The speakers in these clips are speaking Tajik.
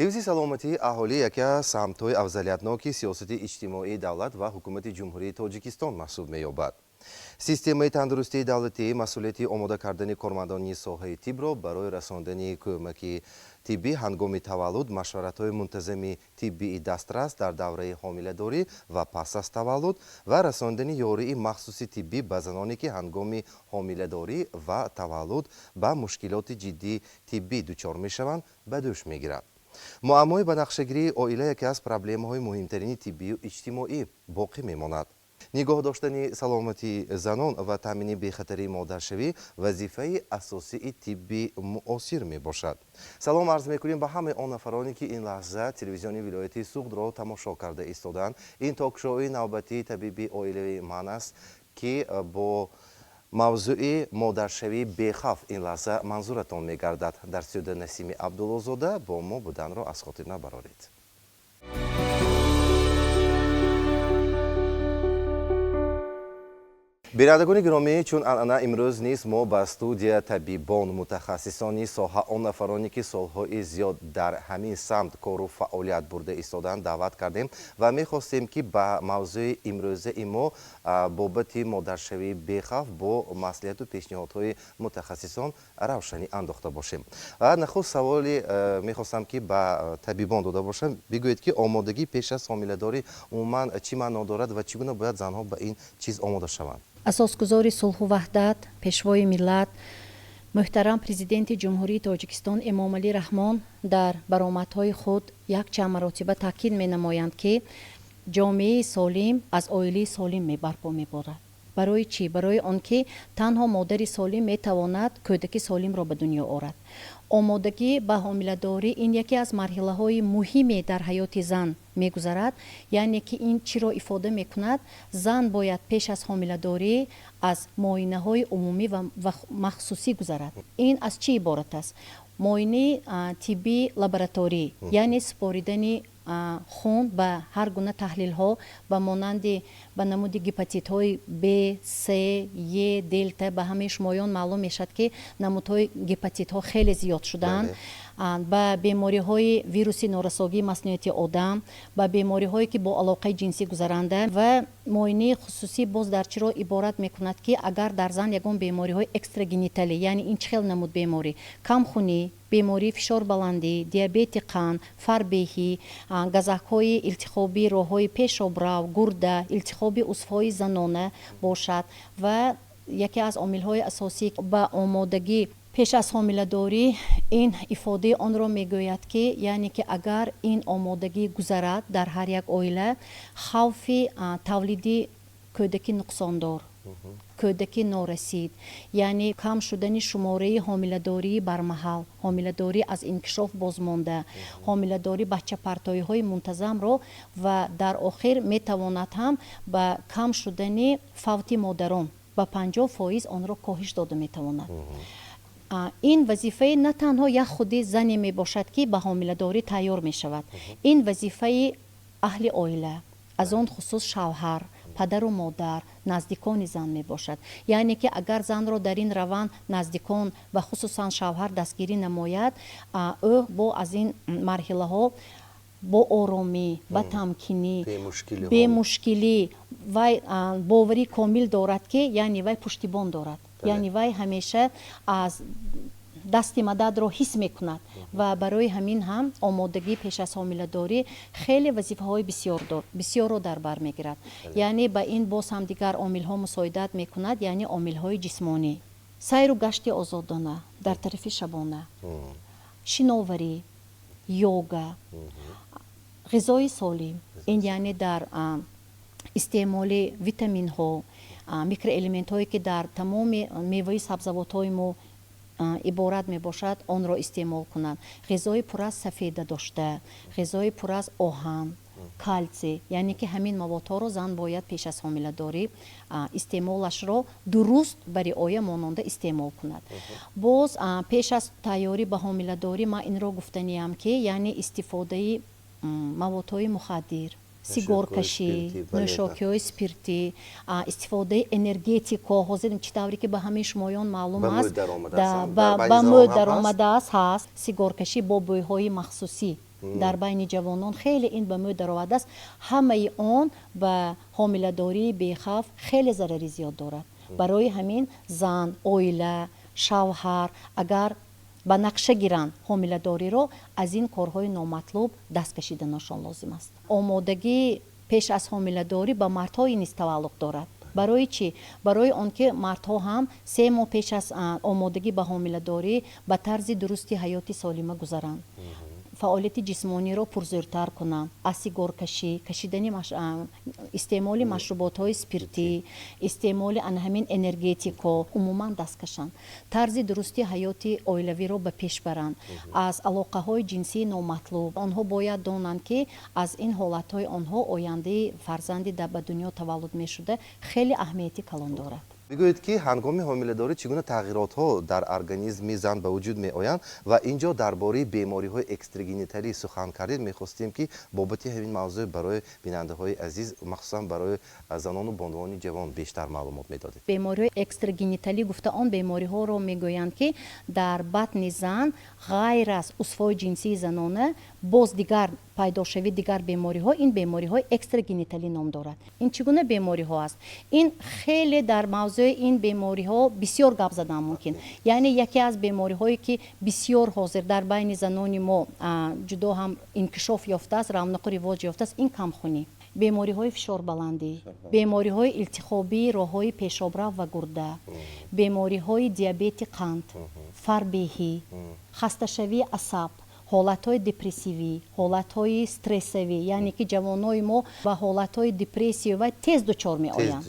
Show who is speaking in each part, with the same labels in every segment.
Speaker 1: ҳифзи саломатии аҳолӣ яке аз самтҳои афзалиятноки сиёсати иҷтимоии давлат ва ҳукумати ҷумҳурии тоҷикистон маҳсуб меёбад. системаи тандурустии давлатӣ масъулияти омода кардани кормандони соҳаи тибро барои расондани кӯмаки тиббӣ ҳангоми таваллуд, машваратҳои мунтазами тиббии дастрас дар давраи ҳомиладорӣ ва пас аз таваллуд ва расондани ёрии махсуси тиббӣ ба заноне ки ҳангоми ҳомиладорӣ ва таваллуд ба мушкилоти ҷиддии тиббӣ дучор мешаванд ба дӯш мегирад. муаммои банақшагирии оила яке аз проблемаҳои муҳимтарини тиббию иҷтимоӣ боқӣ мемонад. нигоҳ доштани саломатии занон ва таъмини бехатарии модаршавӣ вазифаи асосии тибби муосир мебошад. салом арз мекунем ба ҳамаи он нафароне ки ин лаҳза телевизиони вилояти суғдро тамошо карда истоданд. ин токшоуи навбатии табиби оилаи ман аст ки бо мавзӯи модаршавии бехавф ин лаҳза манзуратон мегардад. дар студия Насими Абдуллозода бо мо буданро аз хотир набароред. бинандагони гиромӣ, чун анъана имрӯз низ мо ба студия табибон, мутахассисони соҳа, он нафароне ки солҳои зиёд дар ҳамин самт кору фаъолият бурда истоданд дават кардем ва мехостем ки ба мавзӯи имрӯзаи мо бобати модаршавии бехавф бо маслиҳату пешниҳодҳои мутахассисон равшанӣ андохта бошем. нахуст саволи мехостам ки ба табибон дода бошам. бигӯед ки омодагӣ пеш аз ҳомиладорӣ умуман чӣ маъно дорад ва чӣ гуна бояд занҳо ба ин чиз омода шаванд?
Speaker 2: асосгузори сулҳу ваҳдат, пешвои миллат, муҳтарам президенти ҷумҳурии Тоҷикистон Эмомалӣ Раҳмон дар баромадҳои худ якчанд маротиба таъкид менамоянд ки ҷомеаи солим аз оилаи солим барпо меборад. барои чӣ? барои он ки танҳо модари солим метавонад кӯдаки солимро ба дунё орад. омодагӣ ба ҳомиладорӣ ин яке аз марҳилаҳои муҳиме дар ҳаёти зан мегузарад. яъне ки ин чиро ифода мекунад? зан бояд пеш аз ҳомиладорӣ аз муоинаҳои умумӣ ва махсусӣ гузарад. ин аз чӣ иборат аст? муоинаи тиббии лабораторӣ, яъне супоридани хун ба ҳар гуна таҳлилҳо ба монанди ба намуди гепатитҳои Б, С, Е, Делта. ба ҳамаи шумоён маълум мешад ки намудҳои гепатитҳо хеле зиёд шудаанд. ба бемориҳои вируси норасогии маснуияти одам, ба бемориҳое ки бо алоқаи ҷинсӣ гузаранда. ва муоинаи хусусӣ боз дар чиро иборат мекунад ки агар дар зан ягон бемориҳои экстрагениталӣ, яъне ин чӣ хел намуд беморӣ? камхунӣ, бемории фишорбаландӣ, диабети қанд, фарбеҳӣ, газакҳои илтихоби роҳҳои пешобрав, гурда, илтихоби узвҳои занона бошад. ва яке аз омилҳои асосӣ ба омодагӣ пеш аз ҳомиладорӣ ин ифодаи онро мегӯяд ки яъне ки агар ин омодагӣ гузарад дар ҳар як оила, хавфи тавлиди кӯдаки нуқсондор, кӯдаки норасид, яъне кам шудани шумораи ҳомиладории бармаҳал, ҳомиладорӣ аз инкишоф бозмонда, ҳомиладорӣ баҳчапартоиҳои мунтазамро ва дар охир метавонад ҳам ба кам шудани фавти модарон ба 50% онро коҳиш дода метавонад. ин вазифаи на танҳо як худи зане мебошад ки ба ҳомиладорӣ тайёр мешавад. ин вазифаи аҳли оила, аз он хусус шавҳар, падару модар, наздикони зан мебошад. яъне ки агар занро дар ин раванд наздикон ва хусусан шавҳар дастгирӣ намояд, ӯ бо аз ин марҳилаҳо бо оромӣ, ба тамкинӣ, бемушкилӣ вай боварӣ комил дорад ки яъне вай пуштибон дорад. яъне вай ҳамеша аз дасти мададро ҳис мекунад. ва барои ҳамин ҳам омодагӣ пеш аз ҳомиладорӣ хеле вазифаҳои бисёрро дар бар мегирад. яъне ба ин боз ҳам дигар омилҳо мусоидат мекунад, яъне омилҳои ҷисмонӣ, сайру гашти озодона дар тарафи шабона, шиноварӣ, йога, ғизои солим. ин яъне дар истеъмоли витаминҳо, микроэлементҳое ки дар тамоми меваи сабзавотҳои мо иборат мебошад, онро истеъмол кунанд. ғизои пур аз сафеда дошта, ғизои пур аз оҳан, калтсий, яъне ки ҳамин маводҳоро зан бояд пеш аз ҳомиладорӣ истеъмолашро дуруст ба риоя монанда истеъмол кунад. боз пеш аз тайёрӣ ба ҳомиладорӣ ман инро гуфтаниам ки яъне истифодаи маводҳои мухаддир, сигаркашӣ, нӯшокиҳои спиртӣ, истифодаи энергетико, ҳозир чӣ тавре ки ба ҳамаи шумоён маълум аст, ба мӯд даромадааст ҳаст. сигаркашӣ бо бӯйҳои махсусӣ дар байни ҷавонон хеле ин ба мӯ даромаде аст. ҳамаи он ба ҳомиладории бехавф хеле зарари зиёд дорад. барои ҳамин зан, оила, шавҳар агар ба нақша гиранд ҳомиладориро, аз ин корҳои номатлуб даст кашиданашон лозим аст. омодагӣ пеш аз ҳомиладорӣ ба мардҳои низ таваллуқ дорад. барои чӣ? барои он ки мардҳо ҳам 3 моҳ пеш аз омодагӣ ба ҳомиладорӣ ба тарзи дурусти ҳаёти солима гузаранд. фаъолияти ҷисмониро пурзӯртар кунанд, аз сигаркашӣ, кашидани истеъмоли машруботҳои спиртӣ, истеъмоли ҳамин энергетико, умуман даст кашанд. тарзи дурусти ҳаёти оилавиро ба пеш баранд. аз алоқаҳои ҷинсии номатлуб онҳо бояд донанд ки аз ин ҳолатҳои онҳо ояндаи фарзанди ба дунё таваллуд мешуда хеле аҳамияти калон дорад.
Speaker 1: бигӯед ки ҳангоми ҳомиладорӣ чӣ гуна тағйиротҳо дар организми зан ба вуҷуд меоянд ва инҷо дар бораи бемориҳои экстрагениталӣ сухан кардед. мехостем ки бобати ҳамин мавзӯъ барои бинандаҳои азиз, махсусан барои занону бонувони ҷавон бештар маълумот медодед.
Speaker 2: бемориҳои экстрагениталӣ гуфта он бемориҳоро мегӯянд ки дар батни зан ғайр аз узвҳои ҷинсии занона боз дигар пайдошави дигар бемориҳо, ин бемориҳои экстрагениталӣ ном дорад. ин чӣ гуна бемориҳо аст? ин хеле дар мавзӯи ин бемориҳо бисёр гап задан мумкин. яъне яке аз бемориҳое ки бисёр ҳозир дар байни занони мо ҷудо ҳам инкишоф ёфтааст, равнақу ривоҷ ёфтааст, ин камхунӣ, бемориҳои фишорбаландӣ, бемориҳои илтихобии роҳҳои пешобрав ва гурда, бемориҳои диабети қанд, фарбеҳӣ, хасташавии асаб, ҳолатҳои депрессивӣ, ҳолатҳои стрессавӣ, яъне ки ҷавонои мо ба ҳолатҳои депрессия ва тез дучор меоянд.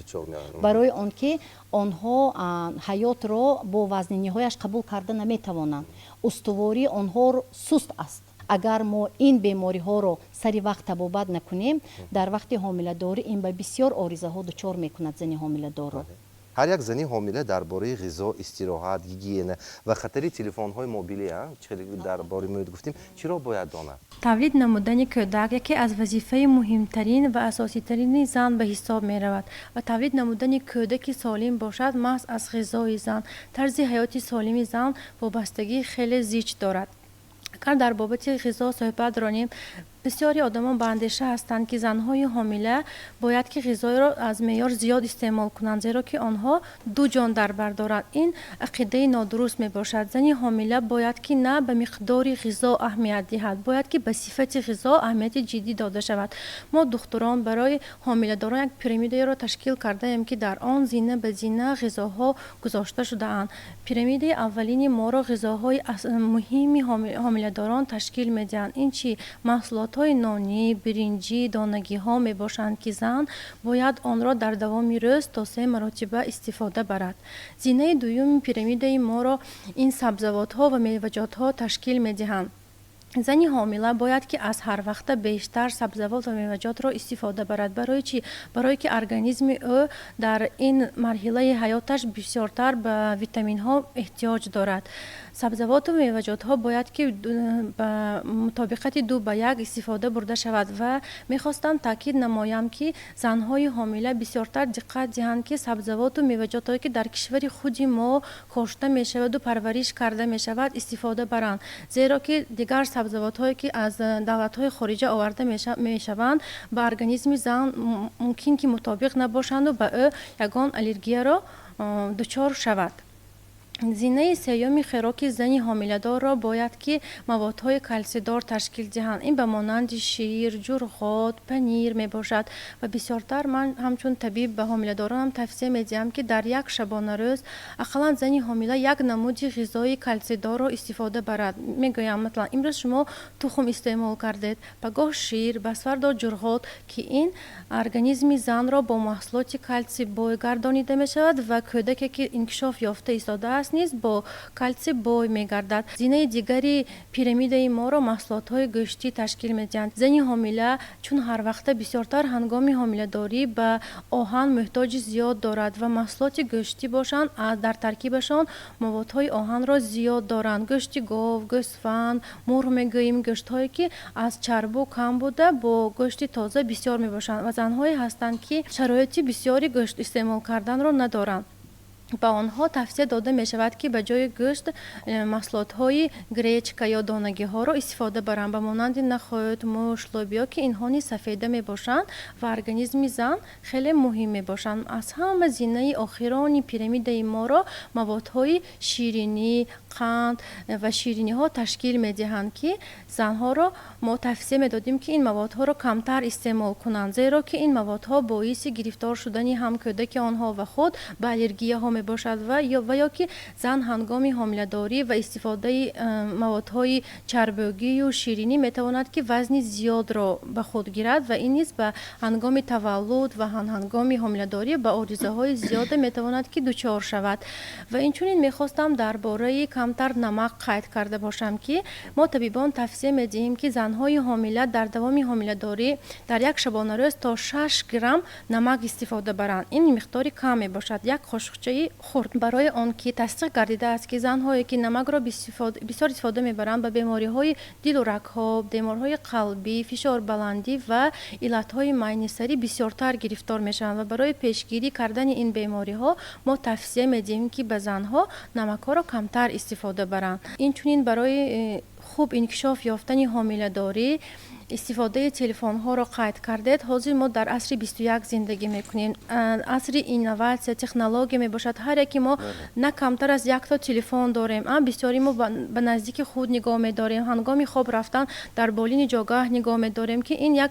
Speaker 2: барои он ки онҳо ҳаётро бо вазнинияҳояш қабул карда наметавонанд. устувории онҳо суст аст. агар мо ин бемориҳоро сари вақт табобат накунем, дар вақти ҳомиладорӣ ин ба бисёр оризаҳо дучор мекунад зани ҳомиладорро.
Speaker 1: ҳар як зани ҳомила дар бораи ғизо, истироҳат, гигиена ва хатари телефонҳои мобилӣ дар бораи мӯд гуфтем, чиро бояд донад?
Speaker 3: тавлид намудани кӯдак яке аз вазифаи муҳимтарин ва асоситарини зан ба ҳисоб меравад ва тавлид намудани кӯдаки солим бошад маҳз аз ғизои зан. тарзи ҳаёти солими зан вобастагии хеле зич дорад. агар дар бобати ғизо суҳбат ронем, бисёри одамон ба андеша ҳастанд ки занҳои ҳомила бояд ки ғизоиро аз меъёр зиёд истеъмол кунанд, зеро ки онҳо ду ҷон дар бар доранд. ин ақидаи нодуруст мебошад. зани ҳомила бояд ки на ба миқдори ғизо аҳамият диҳад, бояд ки ба сифати ғизо аҳамияти ҷиддӣ дода шавад. мо духтурон барои ҳомиладорон як пирамидаеро ташкил кардаем ки дар он зина ба зина ғизоҳо гузошта шудаанд. пирамидаи аввалини моро ғизоҳои муҳими ҳомиладорон ташкил медиҳанд. ин чӣ? маҳсулотҳои нонӣ, биринҷӣ, донагиҳо мебошанд ки зан бояд онро дар давоми рӯз то 3 маротиба истифода барад. зинаи дуюми пирамидаи моро ин сабзавотҳо ва меваҷотҳо ташкил медиҳанд. зани ҳомила бояд ки аз ҳар вақта бештар сабзавот ва меваҷотро истифода барад. барои чӣ? барое ки организми ӯ дар ин марҳилаи ҳаёташ бисёртар ба витаминҳо эҳтиёҷ дорад. сабзавоту меваҷотҳо бояд ки ба мутобиқати 2:1 истифода бурда шавад ва мехостам таъкид намоям ки занҳои ҳомила бисёртар диққат диҳанд ки сабзавоту меваҷотҳое ки дар кишвари худи мо кошта мешаваду парвариш карда мешавад истифода баранд, зеро ки дигар сабзавотҳое ки аз давлатҳои хориҷа оварда мешаванд ба организми зан мумкин ки мутобиқ набошанду ба ӯ ягон аллергияро дучор шавад. зинаи сеюми хӯроки зани ҳомиладорро бояд ки маводҳои калсидор ташкил диҳанд. ин ба монанди шир, ҷурғот, панир мебошад ва бисёртар ман ҳамчун табиб ба ҳомиладоронам тавсия медиҳам ки дар як шабонарӯз ақаллан зани ҳомила як намуди ғизои калсидорро истифода барад. мегӯям матлан имрӯз шумо тухм истеъмол кардед, пагоҳ шир, басфардо ҷурғот, ки ин организми занро бо маҳсулоти калси бой гардонида мешавад ва кӯдаке ки инкишоф ёфта истодааст низ бо калси бой мегардад. зинаи дигари пирамидаи моро маҳсулотҳои гӯштӣ ташкил медиҳанд. зани ҳомила чун ҳар вақта бисёртар ҳангоми ҳомиладорӣ ба оҳан муҳтоҷи зиёд дорад ва маҳсулоти гӯштӣ бошанд дар таркибашон маводҳои оҳанро зиёд доранд. гӯшти гов, гӯсфанд, мурғ мегӯем, гӯштҳое ки аз чарбу кам буда бо гӯшти тоза бисёр мебошанд ва занҳое ҳастанд ки шароити бисёри гӯшт истеъмол карданро надоранд. با آنها توصیه داده می شود که به جای گوشت محصولات های گریچکا یا دانگی ها را استفاده برند به مانند نخود، موش، لوبیا که اینها نیز سفیده می باشند و ارگانیسم زن خیلی مهم می باشند. از همه زینه آخران پیرامید ما را موادهای شیرینی، قند و شیرینی ها تشکیل می دهند که زنها را ما توصیه می دادیم که این موادها را کمتر استعمال کنند، زیرا که این موادها باعث گرفتار شدن هم کودک آنها و خود به الرژی ها می باشد و یا که زن هنگام حامله‌داری و استفاده موادهای چربیگی و شیرینی می تواند که وزن زیاد را به خود گیرد و این نیز به هنگام تولد و هنگام حامله‌داری به عارضه های زیاد می تواند که دچار شود. و اینچنین می خواستم درباره کمتر نمک قید کرده باشم که ما طبیبان توصیه می دهیم که زنهای حامله در دوام حامله‌داری در یک شبانه روز تا 6 گرم نمک استفاده برند. این مقدار کم می باشد. یک قاشقچه خرد برای آن که تصدیق گردیده است که زنهایی که نمک را بسیار استفاده میبرند به بیماری های دل و رگ‌ها، بیماری‌های قلبی، فشار بلندی و علت‌های معنی‌سری بسیارتر گرفتار میشوند و برای پیشگیری کردن این بیماری‌ها ما توصیه میدیم که به زنها نمک‌ها را کمتر استفاده برند. این چنین برای خوب انکشاف یافتن حامله‌داری استفاده تلفن ها را قید کردید. حاضر ما در عصر 21 زندگی میکنیم. عصر اینوواسیون تکنولوژی می باشد. هر یکی ما نه کمتر از یک تا تلفن داریم. بسیاری ما به نزدیک خود نگاه می داریم. هنگام خواب رفتن در بالین جاگاه نگاه می داریم که این یک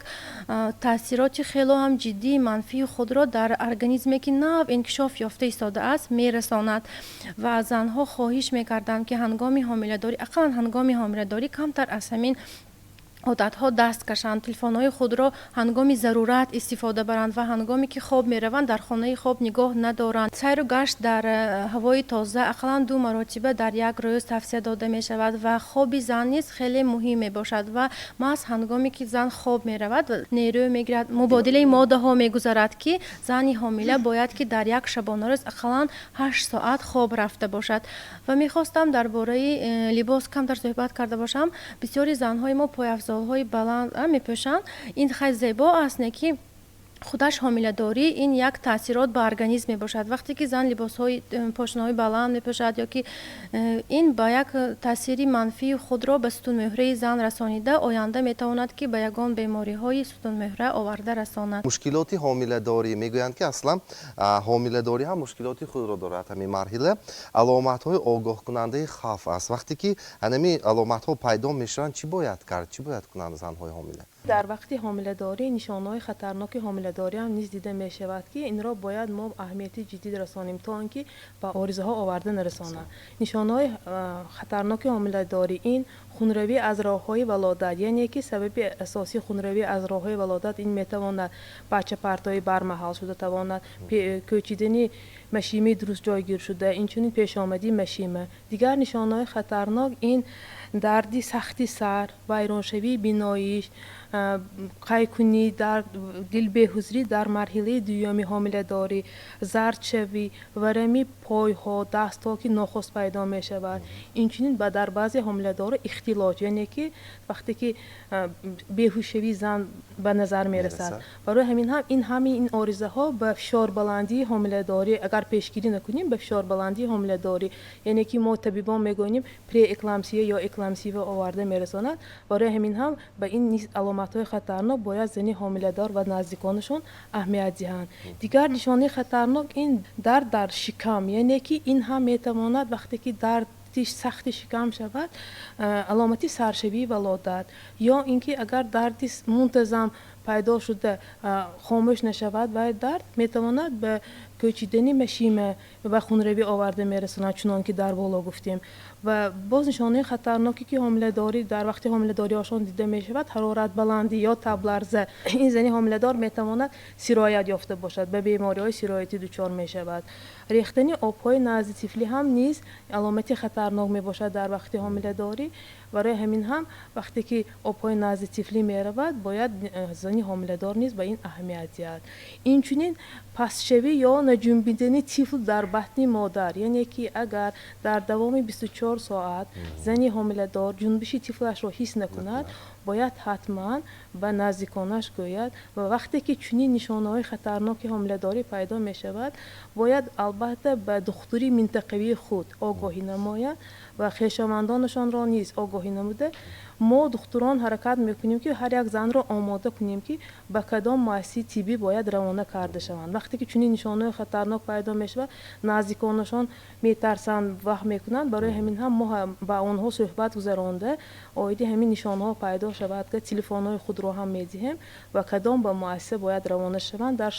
Speaker 3: تاثیرات خیلی هم جدی منفی خود را در ارگانیسمی که نو انکشاف یافته ایستاده است می رساند و زنها خواهش می کردند که هنگام حامله‌داری اقلا هنگام حامله‌داری کمتر از همین عادت‌ها دست کشند، تلفن‌های خود را هنگام ضرورت استفاده برند و هنگامی که خواب می‌روند در خانه خواب نگاه ندارند. سیر و گشت در هوای تازه اقلاً 2 مرتبه در یک روز توصیه داده می‌شود و خواب زن نیز خیلی مهم می‌باشد و محض هنگامی که زن خواب می‌رود و نیرو می‌گیرد مبادله ماده‌ها می‌گذرد که زن حامله باید که در یک شبانه روز اقلاً 8 ساعت خواب رفته باشد. و می‌خواستم درباره لباس کمتر صحبت کرده باشم. بسیاری زن‌های ما های بلند میپوشند. این خیلی زیبا است که خودش حامله داری این یک تاثیرات به ارگانیسم می باشد. وقتی که زن لباس های پاشنه بلند می پوشد یا که این با یک تاثیر منفی خود را به ستون مهره زن رسانیده آینده می تواند که به یگان بیماری های ستون مهره آورده رساند.
Speaker 1: مشکلات حامله داری میگویند که اصلا حامله داری هم مشکلات خود را دارد. همین مرحله علامت های آگاه کننده خوف است. وقتی که همین علامت ها پیدا میشوند چی باید کرد؟ چی باید کنند زن های حامله؟
Speaker 4: در وقت حامله داری نشانه‌های خطرناک حامله داری هم نیز دیده می شود که این را باید ما اهمیت جدی رسانیم تا اینکه به عارضه ها آورده نرسانند. نشانه‌های خطرناک حامله داری این خونروی از راه‌های ولادت، یعنی که سبب اساسی خونروی از راه‌های ولادت این میتواند بچه پرتای برمحل شده، تواند کوچیدنی مشیمه درست جایگیر شده، اینچنین پیش آمدی مشیمه. دیگر نشانه‌های خطرناک این دردی سختی سر، ویرانشوی بیناییش، قیکنی در دل بهوزری در مرحله دومی حامله داری، زردشوی، ورمی پایها، دستها که ناخوش پیدا می شود. اینچنین در بعضی حامله دار اختلاج، یعنی که وقتی که بیهوشی زن به نظر می رسد. برای همین این عارضه ها به فشار بلندی حامله داری اگر پیشگیری نکنیم به فشار بلندی حامله داری، یعنی که ما طبیبان میگوییم پری اکلامسیا یا اکلامسیا آورده می رساند. برای همین هم به این علامت‌های خطرناک باید زنی حامله دار و نزدیکانشون اهمیت دهند. دیگر نشانه خطرناک این درد در شکم، یعنی که این هم میتواند وقتی که درد سخت شکم شود علامتی سرشوی ولادت، یا اینکه اگر دردی منتظم پیدا شده خاموش نشود و درد میتواند به کوچیدنی مشیمه و خونروی آورده میرساند، چنان که در بالا گفتیم. و باز نشانه خطرناکی که حامله داری در وقت حامله داری آشان دیده می شود حرارت بلندی یا تب لرزه. این زنی حامله دار می تواند سرایت یافته باشد، به بیماری های سرایتی دچار می شود. ریختن آبهای نزد طفلی هم نیز علامتی خطرناک می باشد در وقت حامله داری. برای همین هم وقتی که آبهای نزد طفلی می رود باید زنی حامله دار نیز به این اهمیت دهد. اینچنین پسشوی یا نجنبیدن طفل در بطن مادر، یعنی که اگر در دوام 24 24 ساعت زنی حامله‌دار جنبش طفلش را حس نکند باید حتما به نزدیکانش گوید و وقتی که چنین نشانه‌های خطرناک حامله‌داری پیدا می شود باید البته به دکتری منطقوی خود آگاهی نماید و خویشاوندانشان را نیز آگاهی نموده ما دکتران حرکت میکنیم که هر یک زن را آماده کنیم که به کدام مؤسسه طبی باید روانه کرده شوند وقتی که چنین نشانه خطرناک پیدا میشود نزدیکانشان میترسند وهم میکنند برای همین هم ما با آنها صحبت گذرانده آیدی همین نشانه ها پیدا شود که تلفن های خود را هم میدهیم و کدام به مؤسسه باید روانه شوند در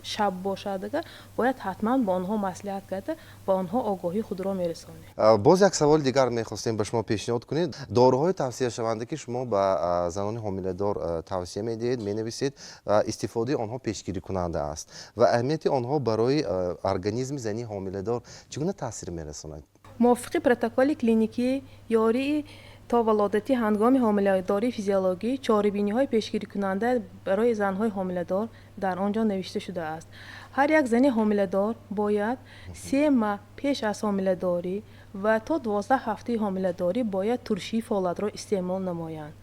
Speaker 4: شب باشد باید حتما با آنها مصلحت کرده با آنها آگاهی خود را میرسانیم.
Speaker 1: باز یک سوال دیگر میخواستیم به شما پیشنهاد کنید داروهای توصیه شونده که شما به زنان حامله‌دار توصیه میدهید مینویسید استفاده آنها پیشگیری کننده است و اهمیت آنها برای ارگانیسم زنی حامله‌دار چگونه تاثیر میرساند؟
Speaker 4: موافق پروتکل کلینیکی یاری تا ولادتی هنگام حامله‌داری فیزیولوژی چاره‌بینی‌های پیشگیری کننده برای زن‌های حامله‌دار در آنجا نوشته شده است. هر یک زن حامله‌دار باید 3 ماه پیش از حامله‌داری و تا 12 هفته حامله‌داری باید ترشی فولاد را استعمال نمایند.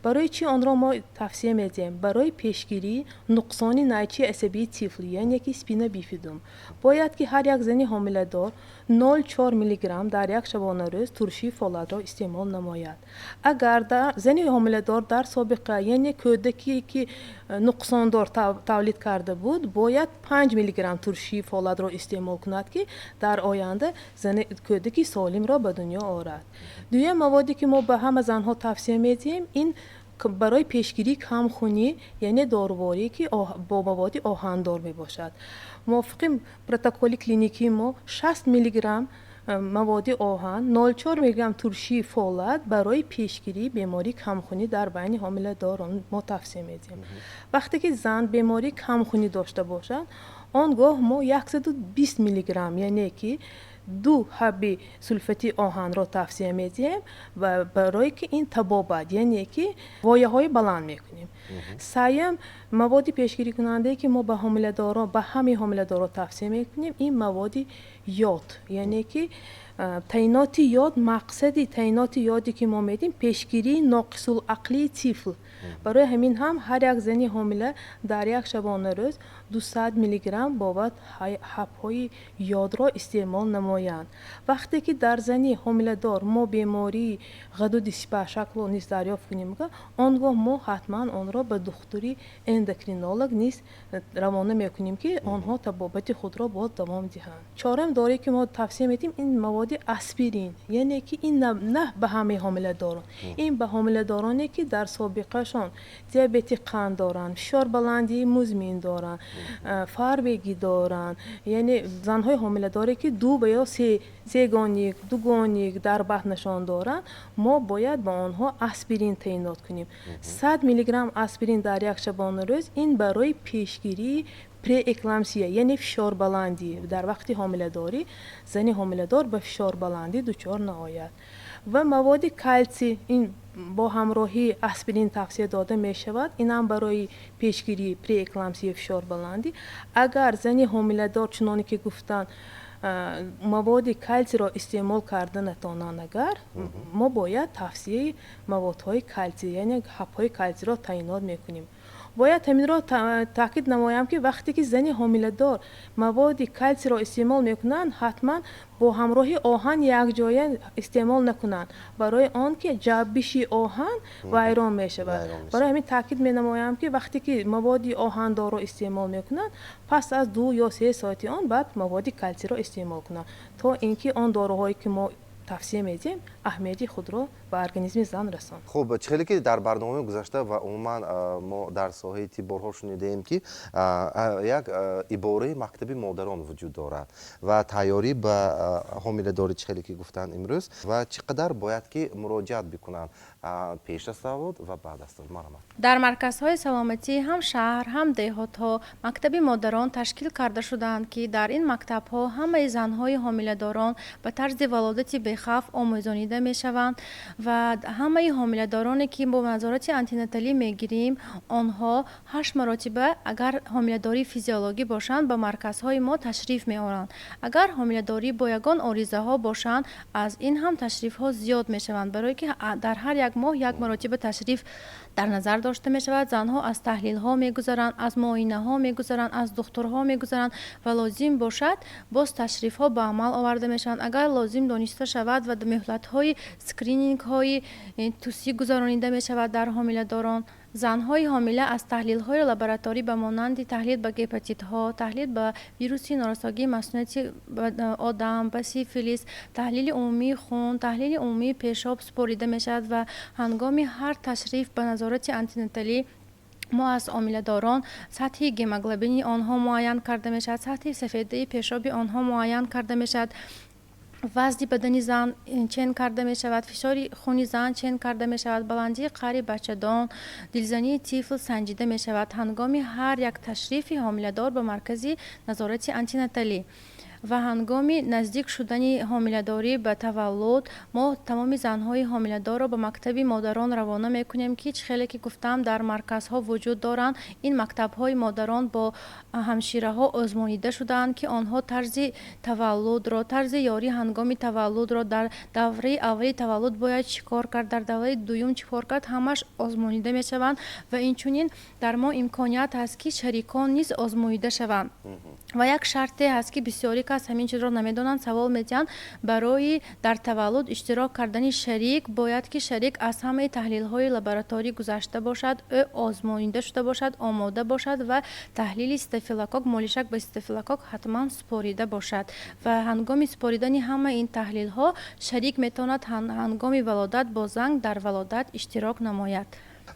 Speaker 4: برای چی آن را ما توصیه می‌دهیم؟ برای پیشگیری نقصان نایچه عصبی طفل یعنی که اسپینا بیفیدوم باید که هر یک زن حامله‌دار 0.4 میلی گرم در یک شبانه روز ترشی فولاد را استعمال نماید. اگر در زن حامله‌دار در سابقه یعنی کودکی که نقصان دار تولید کرده بود باید 5 میلی گرم ترشی فولاد را استعمال کند که در آینده زن کودکی سالم را به دنیا آورد. دوم موادی که ما به همه زنها توصیه می‌دهیم این برای پیشگیری کمخونی یعنی داروباری که با مواد آهندار می باشد. موافق پروتکل کلینیکی ما 60 میلی گرم مواد آهن 0.4 میلی گرم ترشی فولاد برای پیشگیری بیماری کمخونی در بین حامله‌داران ما توصیه می‌دهیم. وقتی که زن بیماری کمخونی داشته باشد آنگاه ما 120 میلی گرم یعنی که 2 حب سولفاتی آهن را توصیه می‌دهیم و برای که این تبابت یعنی که وایه‌های بلند می‌کنیم. سوم مواد پیشگیری کننده که ما به حامله‌داران به همه حامله‌داران توصیه می‌کنیم این مواد یود یعنی که تعینات یود مقصد تعینات یودی که ما میدیم پیشگیری ناقص العقلی طفل برای همین هم هر یک زنی حامله در یک شبانه روز 200 میلی گرم بابت حب‌های یود را استعمال نمایند. وقتی که در زنی حامله دار ما بیماری غدود سپاه شکل نیز دریافت کنیم آنگاه ما حتما آن را به دکتری اندوکرینولوژ نیز روانه میکنیم که آنها تبابت خود را باز دوام دهند. چهارم دارویی که ما توصیه میدیم این مواد اسپرین یعنی که این نه به همه حامله داران این به حامله دارانی که در سابقه شان دیابت قند دارن فشار بلندی مزمن دارن فاربگی دارن یعنی زنهای حامله داری که 2 یا 3 زیگانیک دوگانیک در بطنشان دارن ما باید با آنها اسپرین تعیینات کنیم. 100 میلی گرم اسپرین در یک شبانه روز این برای پیشگیری پری اکلامسیا یعنی فشار بلندی در وقت حامله داری زن حامله دار به فشار بلندی دچار نآید. و مواد کلسی این با همراهی اسپرین توصیه داده می شود این هم برای پیشگیری پری اکلامسیا فشار بلندی. اگر زن حامله دار چنانی که گفتن مواد کلسی را استعمال کرده نتوانند اگر ما باید توصیه موادهای کلسی یعنی حب‌های کلسی را تعیینات میکنیم. باید همین را تاکید نمایم که وقتی که زن حامله دار مواد کلسی را استعمال میکنند حتما با همراهی آهن یک جای استعمال نکنند برای آن که جنبش آهن ویران می شود. برای همین تاکید می نمایم که وقتی که مواد آهن دار را استعمال میکنند پس از 2 یا 3 ساعت آن بعد مواد کلسی را استعمال کنند تا اینکه آن داروهایی که ما توصیه میدیم اهمیتی خود را به ارگانیسم زن رساند.
Speaker 1: خب چه که در برنامه گذشته و عموما ما در ساحه تیبارها شنیدیم که یک عباره مکتب مادران وجود دارد و تیاری به حامله داری چه که گفتن امروز و چقدر باید که مراجعت بکنن پیش از تولد و بعد از تولد.
Speaker 3: در مرکزهای سلامتی هم شهر هم دهات ها مکتب مادران تشکیل کرده شدند که در این مکتب ها همه زنهای حامله داران به طرز ولادتی خف آموزانیده می شوند و همه حامله‌دارانی که با نظارت آنتیناتالی میگیریم آنها 8 مرتبه اگر حامله‌داری فیزیولوژی باشند به مرکزهای ما تشریف می‌آورند. اگر حامله‌داری با یگان آریزه ها باشند از این هم تشریف ها زیاد می شوند، برای که در هر یک ماه یک مرتبه تشریف در نظر داشته می شود. زنها از تحلیل ها می گذرند، از معاینه ها می گذرند، از دکترها می گذرند و لازم باشد باز تشریف ها به عمل آورده می شوند. اگر لازم دانسته شود و مهلت های سکرینینگ های توصیه گذرانیده می شود در حامله داران. زنهای حامله از تحلیل های لابراتوری به مانند تحلیل به هپاتیت ها، تحلیل به ویروس نارسایی مسمومیت آدم، به سیفیلیس، تحلیل عمومی خون، تحلیل عمومی پیشاب سپریده می شود و هنگام هر تشریف به نظارت آنتیناتالی ما از حامله‌داران سطح گیموگلوبین آنها معاین کرده می شود، سطح سفیده پیشاب آنها معاین کرده می شود، وزن بدن زن چین کرده می شود، فشار خون زن چین کرده می شود، بلندی قری بچه‌دان، دلزنی طفل سنجیده می شود هنگام هر یک تشریف حامله‌دار به مرکز نظارت آنتیناتالی. و هنگام نزدیک شدن حامله‌داری به تولد ما تمام زنهای حامله‌دار را به مکتب مادران روانه می‌کنیم که خیلی که گفتم در مرکزها وجود دارند. این مکتب‌های مادران با همشیره‌ها آزماییده شدند که آنها طرز تولد را، طرز یاری هنگام تولد را در دوره اول تولد باید چیکار کرد، در دوره دوم چیکار کرد، همش آزماییده می‌شوند و اینچنین در ما امکانیت هست که شریکان نیز آزماییده شوند. و یک شرط هست که بسیاری کس همین چیز را نمیدونن، سوال میتونن برای در تولد اشتراک کردن شریک باید که شریک از همه تحلیل های لابراتوری گذشته باشد، آزماییده شده باشد، آماده باشد و تحلیل استافیلوکوک مالشک به استافیلوکوک حتما سپاریده باشد و هنگام سپاریدن همه این تحلیل ها شریک میتواند هنگام ولادت با زن در ولادت اشتراک نماید.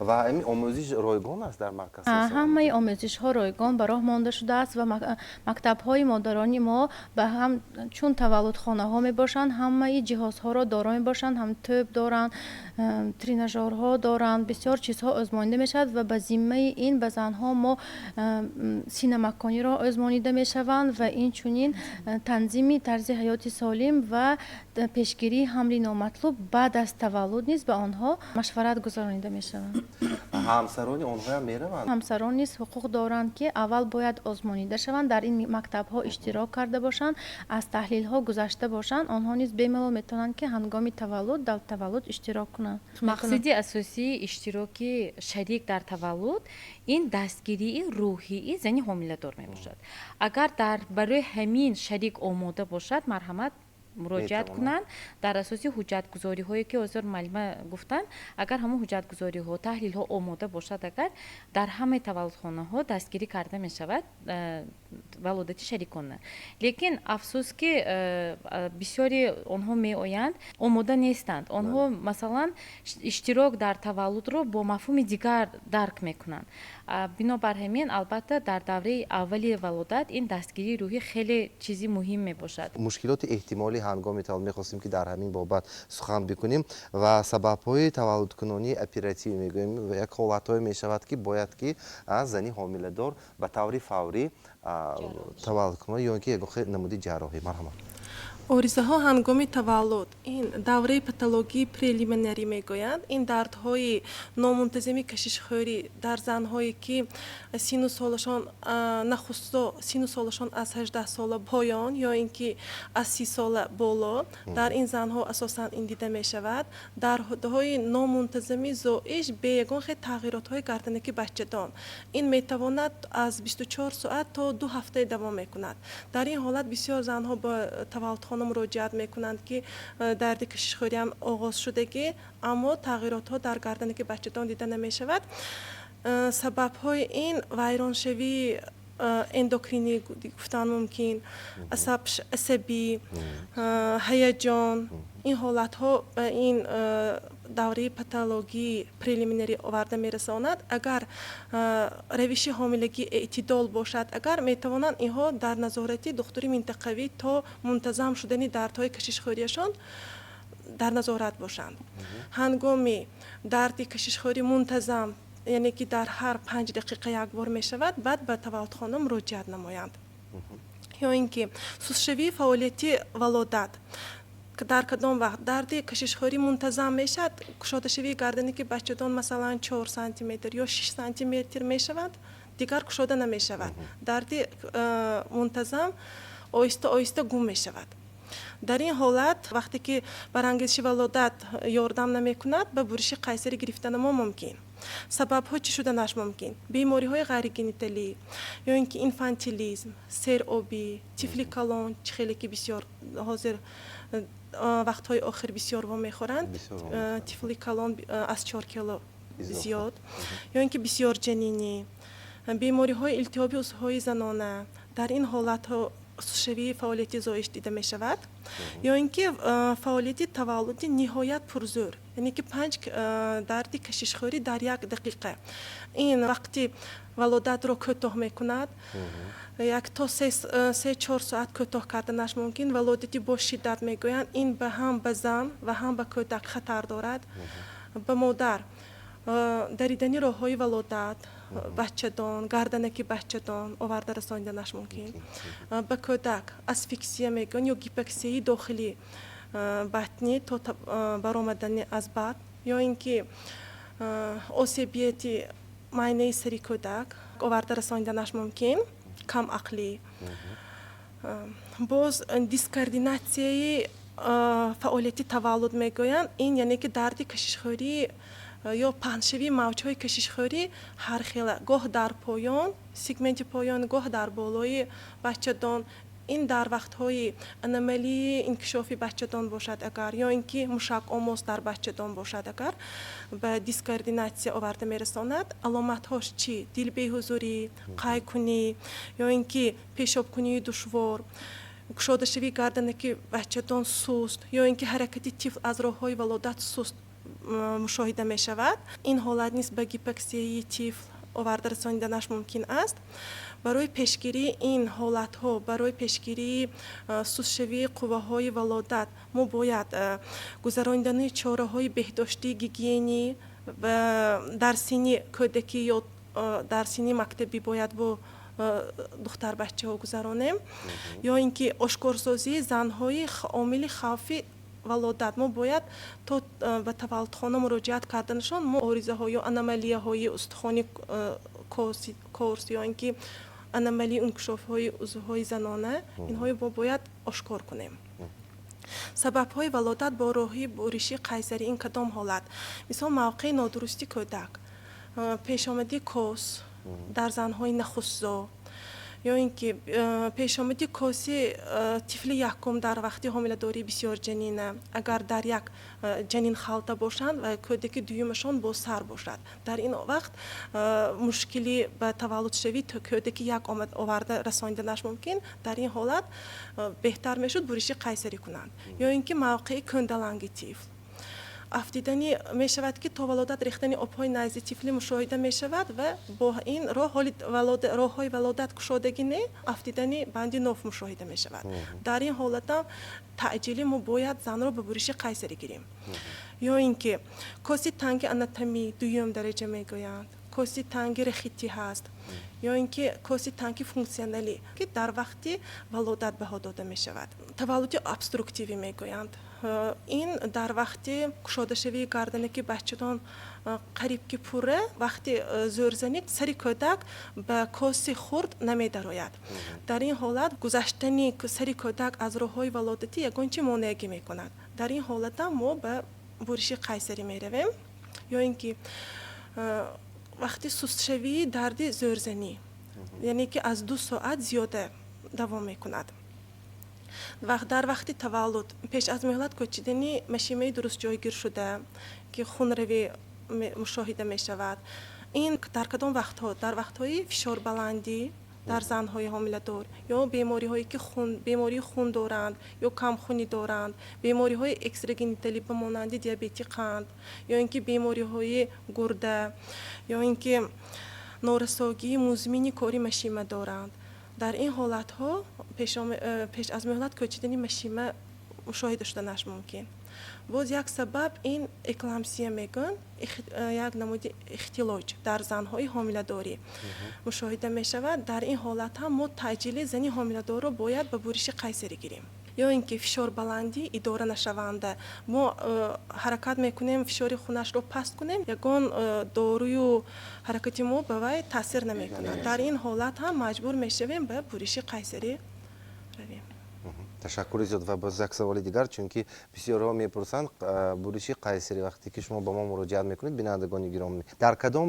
Speaker 1: و این آموزش رایگان است در مرکز؟
Speaker 3: همه آموزش ها رایگان به راه مانده شده است و مکتب های مادرانی ما به هم چون تولد خانه ها می باشند همه جهاز ها را دارا می باشند، هم توپ دارند، تریناژور ها دارند، بسیار چیزها آزماییده می شود و به ذمه این به زنها ما سینه مکانی را آزماییده می شوند و این چنین تنظیم طرز حیات سالم و پیشگیری حمل نامطلوب بعد از تولد نیز به آنها مشورت گذرانیده می شوند.
Speaker 1: همسران آنها هم میروند؟
Speaker 3: همسران نیز حقوق دارند که اول باید آزماییده شوند، در این مکتب ها اشتراک کرده باشند، از تحلیل ها گذشته باشند، آنها نیز بملال میتونند که هنگام تولد در تولد اشتراک کنند.
Speaker 2: مقصد اساسی اشتراک شریک در تولد این دستگیری روحی زنی حامله دار می باشد. اگر در برای همین شریک آماده باشد مرحمت مراجعت کنند در اساس حجت گذاری هایی که حضور معلمه گفتن، اگر همه حجت گذاری ها تحلیل ها آماده باشد، اگر در همه تولدخانه ها دستگیری کرده می شود ولادت شریکانه. لیکن افسوس که بسیاری آنها می آیند آماده نیستند، آنها مثلا اشتراک در تولد رو با مفهوم دیگر درک می کنند. بنابر همین البته در دوره اولی ولادت این دستگیری روحی خیلی چیزی مهم می باشد.
Speaker 1: مشکلات احتمالی هنگام تولد می‌خواستیم که در همین بابت سخن بکنیم و سبب‌های تولد کنانی اپراتیو میگوییم و یک حالت‌های می‌شود که باید که از زنی حامله دار به طور فوری تولد کنه یا اینکه یک نمودی جراحی. مرحمت.
Speaker 5: آریزه ها هنگام تولد این دوره پاتولوژی پریلیمینری میگویند. این دردهای نامنتظمی کششخوری در زنهایی که سن و سالشان نخسته سن و سالشان از 18 سال پایان یا اینکه از 30 سال بالا در این زنها اساسا این دیده می شود. دردهای نامنتظمی زایش به یگان خیلی تغییرات های گردنکی بچه‌دان این می تواند از 24 ساعت تا 2 هفته دوام می کند. در این حالت بسیار زنها با تولدخانه مراجعت میکنند که درد کششخوری هم آغاز شدگی اما تغییرات ها در گردنکی بچه‌دان دیده نمی شود. سبب های این ویرانشوی اندوکرینی گفتن ممکن، عصبی، هیجان، این حالت ها به این دوره پاتولوژی پریلیمینری آورده میرساند. اگر روش حاملگی اعتدال باشد، اگر میتوانند اینها در نظارت دکتری منطقوی تا منتظم شدن دردهای کششخوریشان در نظارت باشند. هنگامی درد کششخوری منتظم یعنی که در هر 5 دقیقه یک بار می شود بعد به تولدخانه مراجعت نمایند. یا اینکه سست‌شوی فعالیت ولادت که در کدام وقت درد کششخوری منتظم میشد گشاده شوی گردنی که بچه‌دان مثلا 4 سانتی متر یا 6 سانتی متر میشود دیگر گشاده نمیشود درد منتظم آهسته آهسته گم میشود در این حالت وقتی که برانگیزش ولادت یاردم نمیکند به برش قیصری گرفتن ما ممکن سبب ها چی شدنش ممکن بیماری های غیرگنیتالی یا اینکه اینفانتیلیسم سرآبی تیفلی کلون خیلی که بسیار حاضر وقت های آخر بسیار وام میخورند تیفلی کلون از 4 کیلو زیاد یا اینکه بسیار جنینی بیماری های التهابی عضوهای زنانه در این حالت ها سوشوی فعالیت زایش دیده می شود یا اینکه فعالیت تولدی نهایت پرزور یعنی که 5 درد کششخوری در 1 دقیقه این وقتی ولادت رو کوتاه میکند 1 تا 3-4 ساعت کوتاه کردنش ممکن ولادتی با شدت میگویند این به هم به زن و هم به کودک خطر دارد به مادر دریدنی راههای ولادت بچه‌دان گردنکی بچه‌دان آورده رساندنش ممکن به کودک اسفیکسیه میگن یا گیپکسی داخلی بطنی تا برآمدن از بطن یا اینکه عصبیت معنی سری کودک آورده رساندنش ممکن کم عقلی باز دیسکاردیناسیای فعالیت تولد میگویند این یعنی که درد کششخوری یا پنشوی موجهای کششخوری هر خیلی گاه در پایان سیگمنت پایان گاه در بالای بچه‌دان این در وقت‌های انومالی انکشافی بچه‌دان باشد اگر یا اینکه مشک آموز در بچه‌دان باشد اگر به دیسکاردیناسی آورده میرساند علامت‌هاش چی دل بی‌حضوری قای کنی یا اینکه پیشاب کنی دشوار گشاده شوی گردنکی بچه‌دان سست یا اینکه حرکتی طفل از راه‌های ولادت سست مشاهده می شود این حالت نیست به گیپکسی طفل آورده رساندنش ممکن است برای پیشگیری این حالت ها برای پیشگیری سست شوی قوه های ولادت ما باید گذراندن چاره های بهداشتی گیگینی در سن کودکی یا در سن مکتبی باید با دختر بچه ها گذرانیم یا اینکه آشکارسازی زن های عامل خوفی ولادت ما باید تا به تولدخانه مراجعت کردنشان ما آریزه های یا انومالی های استخوانی کورس یا اینکه انومالی انکشاف های عضوهای زنانه اینها باید آشکار کنیم سبب های ولادت با راهی برشی قیصری این کدام حالت مثلا موقع نادرستی کودک پیش آمدی کوس در زنهای نخست‌زا یا اینکه پیش آمدی کاسی طفل یکم در وقتی حامله‌داری بسیار جنینه اگر در یک جنین خالته باشند و کودک دویمشان با سر باشد در این وقت مشکلی به تولد شوی تا کودک یک آورده رساندنش ممکن در این حالت بهتر میشد برش قیصری کنند یا اینکه موقع کندلنگی طفل افتیدنی می شود که تا ولادت ریختن آبهای نزد طفل مشاهده می شود و با این راه های ولادت گشادگی نه افتیدنی بندی نوف مشاهده می شود در این حالت هم تعجیلی ما باید زن را به برش قیصری گیریم یا اینکه کاسی تنگ آناتومی دوم درجه می گویند کاسی تنگ رخیتی هست یا اینکه کاسی تنگ فونکسیونالی که در وقتی ولادت بها داده می شود تولد ابسترکتیوی می گویند این در وقتی گشاده شوی گردنکی بچه‌دان قریب که پره وقتی زورزنی سری کودک به کاسی خرد نمی درآید در این حالت گذشتنی سری کودک از راه‌های ولادتی یگانچه مانعی می کند در این حالت ما به برش قیصری می رویم یا اینکه وقتی سست شوی درد زورزنی یعنی که از 2 ساعت زیاده دوام می کند در وقتی تولد پیش از مهلت کوچیدنی مشیمه درست جایگیر شده که خون روی مشاهده می شود این در کدام وقتها در وقتهای فشار بلندی در زنهای حامله دار یا بیماری هایی که بیماری خون دارند یا کم خونی دارند بیماری های اکستراگنیتالی به مانند دیابت قند یا اینکه بیماری های گرده یا اینکه نارساگی مزمن کاری مشیمه دارند در این حالت ها پیش از مهلت کوچیدنی مشیمه مشاهده شدنش ممکن باز یک سبب این اکلامسیه میگن یک نمود اختلاج در زنهای حامله داری مشاهده می شود در این حالت هم ما تعجیل زنی حامله دار رو باید به برش قیصری گیریم ё ин ки фишорбаландӣ идора нашаванда мо ҳаракат мекунем фишори хунашро паст кунем ягон дорую ҳаракати мо ба вай таъсир намекунад дар ин ҳолат ҳам маҷбур мешавем ба буриши қайсарӣ равем.
Speaker 1: ташаккури зиёд ва боз як саволи дигар чунки бисёрҳо мепурсанд буриши қайсарӣ вақте ки шумо ба мо муроҷиат мекунед бинандагони гироми дар кадом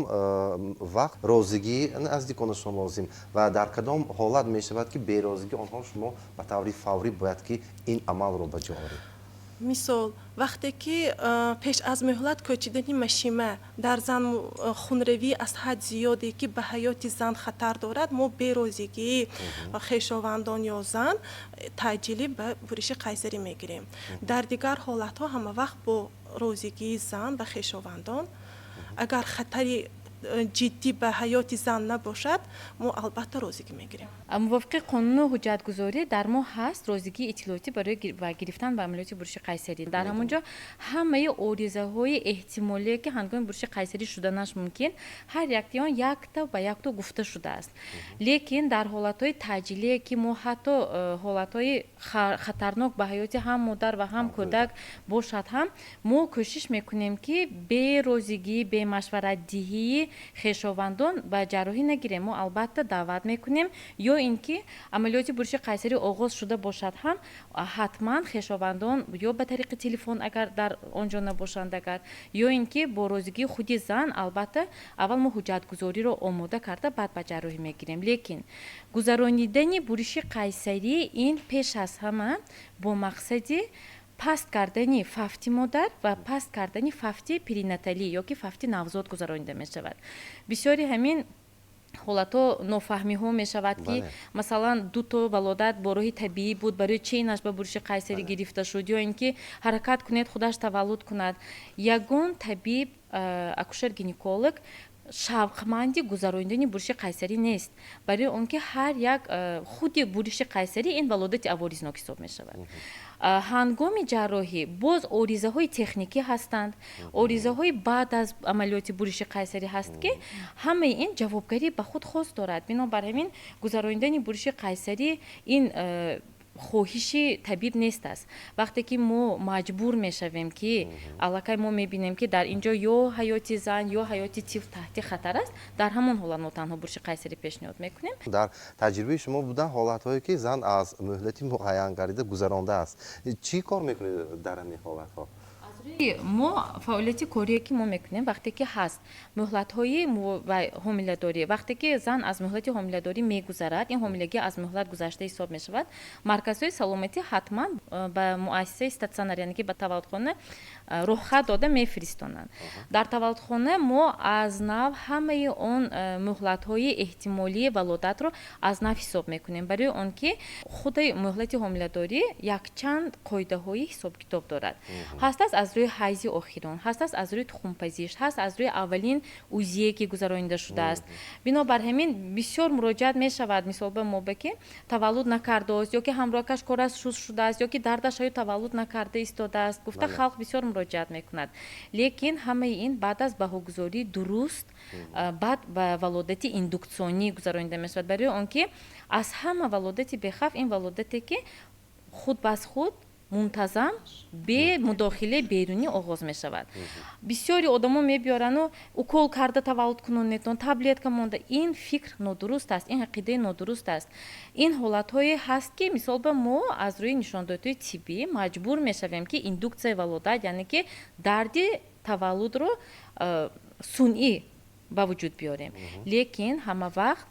Speaker 1: вақт розигӣ наздиконашон лозим ва дар кадом ҳолат мешавад ки берозигӣ онҳо шумо ба таври фаврӣ бояд ки ин амалро ба ҷо оред?
Speaker 5: мисол вақте ки пеш аз муҳлат кӯчидани машина дар зан хунравӣ аз ҳад зиёде ки ба ҳаёти зан хатар дорад мо берозигии хешовандон ё зан таъҷилӣ ба буриши қайсарӣ мегирем. дар дигар ҳолатҳо ҳамавақт бо розигии зан ва хешовандон агар хатари ҷиддӣ ба ҳаёти зан набошад мо албатта розигӣ мегирем.
Speaker 3: мувофиқи қонуну ҳуҷҷатгузорӣ дар мо ҳаст розигии иттилоотӣ барои гирифтан ба амалиёти буриши қайсарӣ. дар ҳамонҷо ҳамаи оризаҳои эҳтимолие ки ҳангоми буриши қайсарӣ шуданаш мумкин ҳар якти он якта ба якто гуфта шудааст. лекин дар ҳолатҳои таъҷилие ки мо ҳатто ҳолатҳои хатарнок ба ҳаёти ҳам модар ва ҳам кӯдак бошад ҳам мо кӯшиш мекунем ки берозигӣ бемашваратдиҳии хешовандон ба ҷарроҳӣ нагирем. мо албатта даъват мекунем ё ин ки амалиёти буриши қайсарӣ оғоз шуда бошад ҳам ҳатман хешовандон ё ба тариқи телефон агар дар он ҷо набошанд агар ё ин ки бо розигии худи зан албатта аввал мо ҳуҷҷатгузориро омода карда баъд ба ҷарроҳӣ мегирем. лекин гузаронидани буриши қайсарӣ ин пеш аз ҳама бо мақсади паст кардани фафти модар ва паст кардани фафти перинаталӣ ё ки фафти навзод гузаронида мешавад. бисёри ҳамин ҳолатҳо нофаҳмиҳо мешавад ки масалан дуто валодат бо роҳи табиӣ буд барои чи инаш ба буриши қайсарӣ гирифта шуд ё ин ки ҳаракат кунед худаш таваллуд кунад. ягон табиб акушер гинеколог шавқманди гузаронидани буриши қайсарӣ нест барои он ки ҳар як худи буриши қайсарӣ ин валодати аворизнок ҳисоб мешавад. ҳангоми ҷарроҳӣ боз оризаҳои техникӣ ҳастанд, оризаҳои баъд аз амалиёти буриши қайсарӣ ҳаст ки ҳамаи ин ҷавобгарӣ ба худ хос дорад. бинобар ҳамин гузаронидани буриши қайсарӣ ин хоҳиши табиб нест аст. вақте ки мо маҷбур мешавем ки аллакай мо мебинем ки дар ин ҷо ё ҳаёти зан ё ҳаёти тифл таҳти хатар аст, дар ҳамон ҳолат мо танҳо буриши қайсарӣ пешниҳод мекунем.
Speaker 1: дар таҷрибаи шумо будан ҳолатҳое ки зан аз муҳлати муайян гарида гузарондааст. чӣ кор мекунед дар ҳамин ҳолатҳо?
Speaker 3: мо фаъолияти корие ки мо мекунем вақте ки ҳаст муҳлатҳои ҳомиладорӣ вақте ки зан аз муҳлати ҳомиладорӣ мегузарад ин ҳомилагӣ аз муҳлат гузашта ҳисоб мешавад. марказҳои саломатӣ ҳатман ба муассисаи статсионар яъне ки ба таваллудхона роҳхат дода мефиристонанд. дар таваллудхона мо аз нав ҳамаи он муҳлатҳои эҳтимолии валодатро аз нав ҳисоб мекунем барои он ки худи муҳлати ҳомиладорӣ якчанд қоидаҳои ҳисобкитоб дорад. ҳастаст аз рӯи ҳайзи охирон, ҳастаст аз рӯи тухмпазишт, ҳаст аз рӯи аввалин узие ки гузаронида шудааст. бинобар ҳамин бисёр муроҷиат мешавад мисол ба мо ба ки таваллуд накардааст ё ки ҳамроҳакаш кораш шуст шудааст ё ки дардаш ҳаю таваллуд накарда истодааст. гуфта халқ бисёр муроҷиат мекунад. лекин ҳамаи ин баъд аз баҳогузории дуруст баъд ба валодати индуксионӣ гузаронида мешавад барои он ки аз ҳама валодати бехавф ин валодате ки худ бас худ мунтазам бе мудохилаи берунӣ оғоз мешавад. бисёри одамо мебиёрану укол карда таваллуд кунонетон таблетка монда. ин фикр нодуруст аст, ин ақидаи нодуруст аст. ин ҳолатҳое ҳаст ки мисол ба мо аз рӯи нишондодиҳои тиббӣ маҷбур мешавем ки индуксияи валодат яъне ки дарди таваллудро сунъӣ ба вуҷуд биёрем. лекин ҳама вақт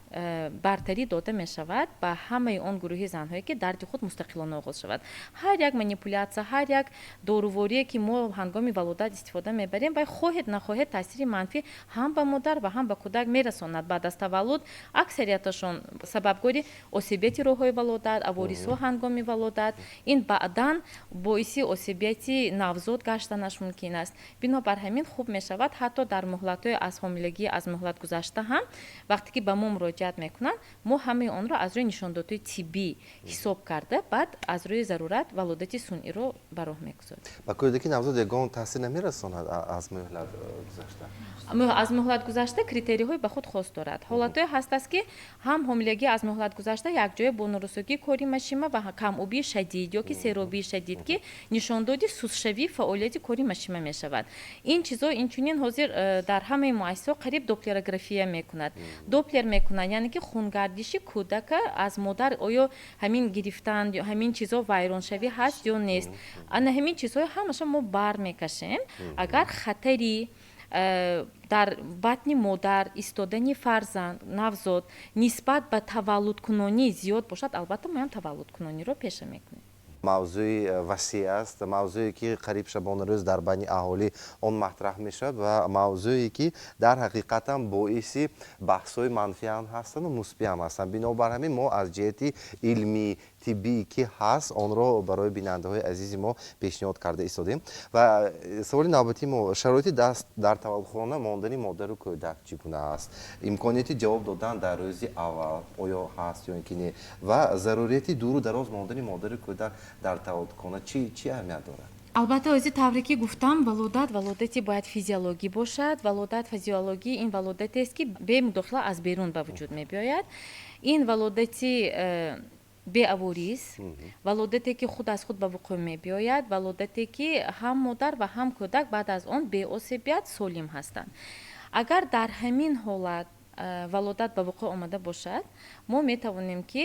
Speaker 3: бартарӣ дода мешавад ба ҳамаи он гурӯҳи занҳое ки дарди худ мустақилона оғоз шавад. ҳар як манипулятсия, ҳар як доруворие ки мо ҳангоми валодат истифода мебарем вай хоҳед нахоҳед таъсири манфӣ ҳам ба модар ва ҳам ба кӯдак мерасонад. баъд аз таваллуд аксарияташон сабабгори осебияти роҳҳои валодат, аворисҳо ҳангоми валодат, ин баъдан боиси осебияти навзод гаштанаш мумкин аст. бинобар ҳамин хуб мешавад ҳатто дар муҳлатҳои аз ҳомилагӣ аз муҳлат гузашта ҳам вақте ки ба мо муроҷиат
Speaker 6: муроҷиат мекунанд, мо ҳамаи онро аз рӯи нишондодҳои тиббӣ ҳисоб карда, баъд аз рӯи зарурат валодати сунъиро ба роҳ мегузорем.
Speaker 1: ба кӯдакии навзод ягон таъсир намерасонад аз муҳлат гузашта?
Speaker 6: аз муҳлат гузашта критерийҳои ба худ хос дорад. ҳолатҳое ҳастаст ки ҳам ҳомилагӣ аз муҳлат гузашта якҷоя бо норасоигии кори машима ва камубии шадид ё ки серобии шадид ки нишондоди сустшавии фаъолияти кори машима мешавад. Ин чизо инчунин ҳозир дар ҳамаи муассисаҳо қариб доплерография мекунад. Доплер мекунад, яъне ки хунгардиши кӯдака аз модар оё ҳамин гирифтан ё ҳамин чизо вайроншавӣ ҳаст ё нест. Ана ҳамин чизҳои ҳамаша мо бар мекашем. Агар хатари дар батни модар истодани фарзанд навзод нисбат ба таваллудкунонӣ зиёд бошад, албатта мо ҳам таваллудкунониро пеша мекунем.
Speaker 1: мавзӯи васеъ аст, мавзӯе ки қариб шабонарӯз дар байни аҳолӣ он маҳтраҳ мешавад ва мавзӯе ки дар ҳақиқат ҳам боиси баҳсҳои манфӣ ҳам ҳастанд ва мусбӣ ҳам ҳастанд. Бинобар ҳамин мо аз ҷиҳати илми тиббӣ ки ҳаст онро барои бинандаҳои азизи мо пешниҳод карда истодем. Ва саволи навбатии мо, шароити дар таваллудхона мондани модару кӯдак чӣ гуна аст? Имконияти ҷавоб додан дар рӯзи аввал оё ҳаст ё ин ки не? Ва зарурияти дуру дароз мондани модару кӯдак дар таваллудхона чӣ аҳамият дорад?
Speaker 6: албатта ози тавре ки гуфтам, валодати бояд физиологӣ бошад. Валодат физиологӣ ин валодатест ки бе мудохила аз берун ба вуҷуд мебиёяд. Ин валодати беавориз, валодате ки худ аз худ ба вуқӯъ мебиёяд, валодате ки ҳам модар ва ҳам кӯдак баъд аз он беосебият солим ҳастанд. Агар дар ҳамин ҳолат валодат ба вуқӯъ омада бошад, мо метавонем ки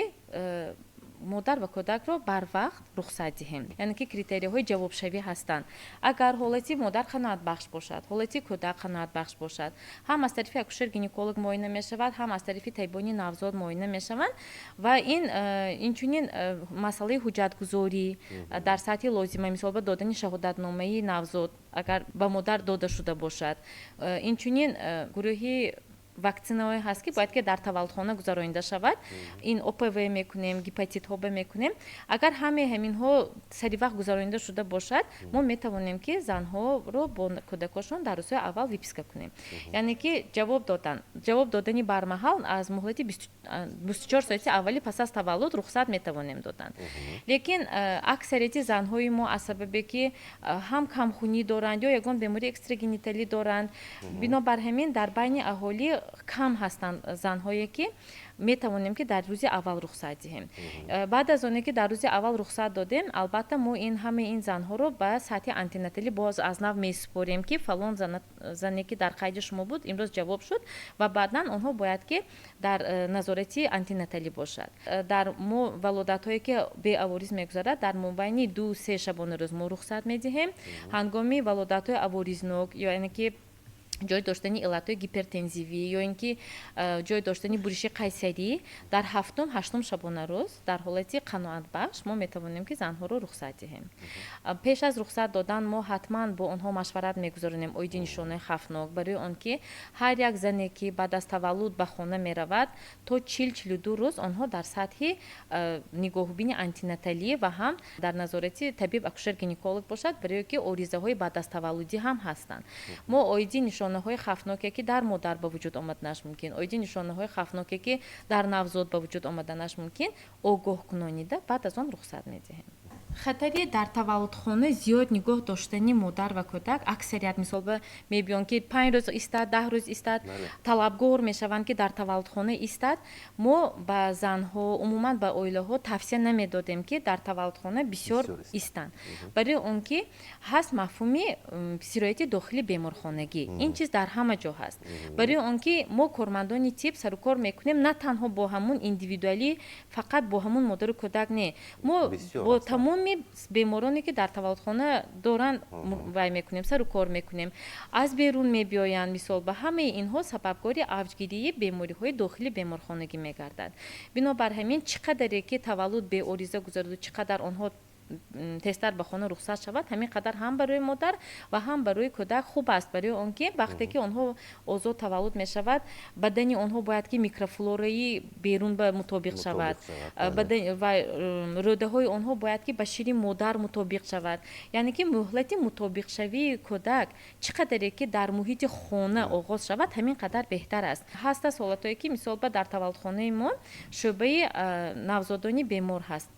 Speaker 6: модар ва кӯдакро барвақт рухсат диҳем. Яъне ки критерийҳои ҷавобшавӣ ҳастанд. Агар ҳолати модар қаноатбахш бошад, ҳолати кӯдак қаноатбахш бошад, ҳам аз тарафи акушер-гинеколог муоина мешавад, ҳам аз тарафи табибони навзод муоина мешаванд ва ин инчунин масъалаи ҳуҷҷатгузорӣ дар сатҳи лозима, мисол ба додани шаҳодатномаи навзод агар ба модар дода шуда бошад, инчунин гурӯҳи вакцинаҳое ҳаст ки бояд ки дар таваллудхона гузаронида шавад. Ин ОПВ мекунем, гепатитҳо Б мекунем. Агар ҳамаи ҳаминҳо сари вақт гузаронида шуда бошад, мо метавонем ки занҳоро бо кӯдакошон дар рӯзҳои аввал виписка кунем. Яъне ки ҷавоб додани бармаҳал аз муҳлати 24 соати аввали пас аз таваллуд рухсат метавонем додан. Лекин аксарияти занҳои мо аз сабабе ки ҳам камхунӣ доранд ё ягон бемории экстрагениталӣ доранд, бинобар ҳамин дар байни аҳолӣ кам ҳастанд занҳое ки метавонем ки дар рӯзи аввал рухсат диҳем. Баъд аз оне ки дар рӯзи аввал рухсат додем, албатта мо ҳамаи ин занҳоро ба сатҳи антинаталӣ боз аз нав месупорем ки фалон зане ки дар қайди шумо буд имрӯз ҷавоб шуд ва баъдан онҳо бояд ки дар назорати антинаталӣ бошад. Дар мо валодатҳое ки беавориз мегузарад, дар мобайни 2-3 шабонарӯз мо рухсат медиҳем. Ҳангоми валодатҳои аворизнок яъне ки ҷой доштани иллатҳои гипертензивӣ ё ин ки ҷой доштани буриши қайсарӣ дар 7-8 шабонарӯз дар ҳолати қаноатбахш мо метавонем ки занҳоро рухсат диҳем. Пеш аз рухсат додан мо ҳатман бо онҳо машварат мегузаронем оиди нишонаҳои хавфнок, барои он ки ҳар як зане ки баъд аз таваллуд ба хона меравад, то 40-42 рӯз онҳо дар сатҳи нигоҳубини антинаталӣ ва ҳам дар назорати табиб акушер-гинеколог бошад, барое ки оризаҳои баъд аз таваллудӣ ҳам ҳастанд. Мо оиди нишонаҳои хавфноке ки дар модар ба вуҷуд омаданаш мумкин, оиди нишонаҳои хавфноке ки дар навзод ба вуҷуд омаданаш мумкин, огоҳ кунонида баъд аз он рухсат медиҳем. хатари дар таваллудхона зиёд нигоҳ доштани модар ва кӯдак аксарият мисол мебиён ки 5 рӯз истад, 10 рӯз истад, талабгор мешаванд ки дар таваллудхона истад. Мо ба занҳо, умуман ба оилаҳо тавсия намедодем ки дар таваллудхона бисёр истанд. Барои он ки ҳаст мафҳуми сирояти дохили беморхонагӣ. Ин чиз дар ҳама ҷо ҳаст. Барои он ки мо кормандони тиб сарукор мекунем на танҳо бо ҳамун индивидуалӣ, фақат бо ҳамун модару кӯдак не. Мо бо тамоми бемороне ки дар таваллудхона доранд вай мекунем, сару кор мекунем. Аз берун мебиёянд, мисол ба ҳамаи инҳо сабабгори авҷгирии бемориҳои дохили беморхонагӣ мегардад. Бинобар ҳамин чӣ қадаре ки таваллуд беориза гузараду чӣ қадар онҳо تستر به خانه رخصت شود همین قدر هم برای مادر و هم برای کودک خوب است برای آنکه وقتی که آنها آزاد تولد می شود بدن آنها باید که میکروفلورایی بیرون به مطابق شود بدن و روده های آنها باید که به شیر مادر مطابق شود یعنی که مهلت مطابق شوی کودک چقدر که در محیط خانه آغاز شود همین قدر بهتر است هست حالتایی که مثال به در تولدخانه ما شعبه نوزادانی بیمار هست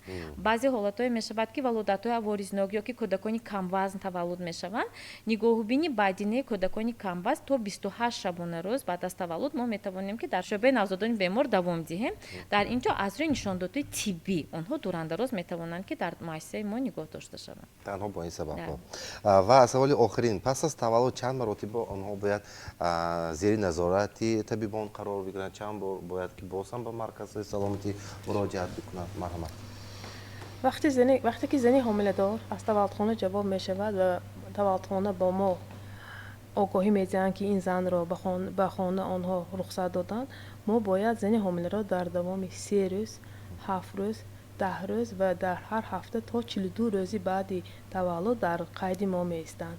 Speaker 6: بعضی حالتایی می شود که ولادت‌های واریزناک یا که کودکانی کم وزن تولد می شوند نگاهبینی بدنه کودکانی کم وزن تا 28 شبانه روز بعد از تولد ما می توانیم که در شعبه نوزادانی بیمار دوام دهیم در اینجا از روی نشانده‌های طبی آنها دورندراز می توانند که در مؤسسه ما نگاه داشته شوند
Speaker 1: تنها با این سبب و سوال آخرین پس از تولد چند مرتبه آنها باید زیر نظارت طبیبان قرار بگیرند چند بار باید که بازم به مرکز سلامتی مراجعت بکنند مرحمت
Speaker 4: وقتی که زنی حامله دار از تولدخانه جواب می شود و تولدخانه با ما آگاهی می دهند که این زن را به خانه آنها رخصت دادند ما باید زنی حامله را در دوام 3 روز 7 روز 10 روز و در هر هفته تا 42 روزی بعد تولد در قید ما می ایستند